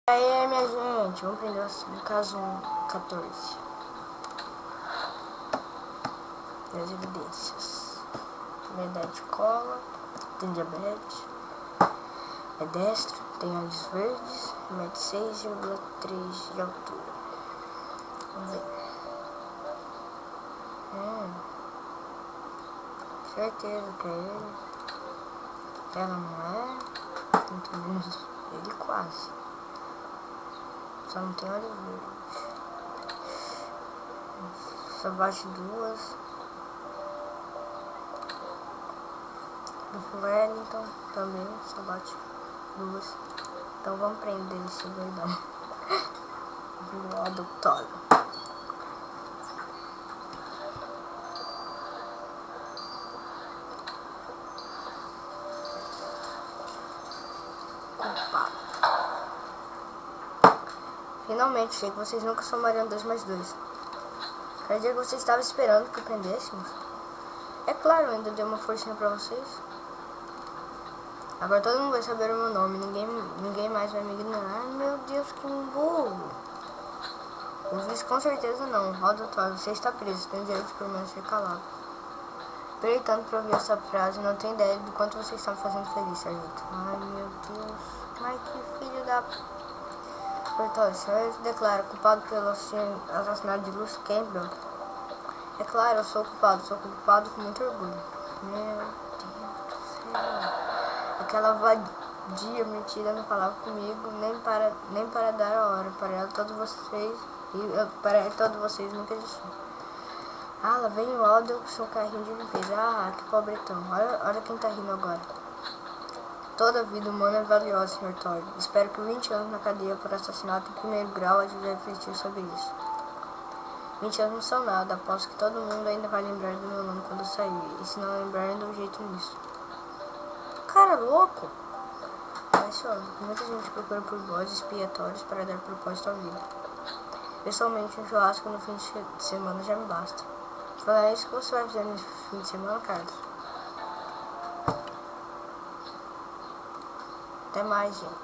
E aí, minha gente, vamos aprender no caso 14 das evidências. Verdade cola, tem diabetes, é destro, tem olhos verdes, mede 6,3 de altura. Vamos ver. Certeza que é ele. Ela não é, muito menos ele quase. Só não tem olho verde. Só bate duas. Do Wellington também só bate duas. Então vamos prender esse doidão do adutório. Culpado. Finalmente, achei que vocês nunca somariam 2 mais 2. Quer dizer que você estava esperando que prendêssemos? É claro, eu ainda dei uma forcinha pra vocês. Agora todo mundo vai saber o meu nome, ninguém mais vai me ignorar. Ai, meu Deus, que burro. O vice com certeza não. Adutório, você está preso, tem direito de permanecer calado. Esperei tanto pra ouvir essa frase, não tenho ideia do quanto você está me fazendo feliz, sargento. Ai, meu Deus. Ai, que filho da... Bertolli, o senhor se declara culpado pelo assassinato de Lucy Campbell? É claro, eu sou culpado com muito orgulho. Meu Deus do céu. Aquela vadia metida não falava comigo, nem para dar a hora. Para ela, todos vocês nunca existiram. Ah, lá vem o Aldo com seu carrinho de limpeza. Ah, que pobretão. Olha quem tá rindo agora. Toda vida humana é valiosa, Sr. Todd. Espero que 20 anos na cadeia por assassinato em primeiro grau ajude a refletir sobre isso. 20 anos não são nada. Aposto que todo mundo ainda vai lembrar do meu nome quando eu sair. E se não lembrar, ainda dou um jeito nisso. Cara louco! Muita gente procura por bodes expiatórios para dar propósito à vida. Pessoalmente, um churrasco no fim de semana já me basta. Falar isso que você vai fazer no fim de semana, Carlos? Até mais, gente.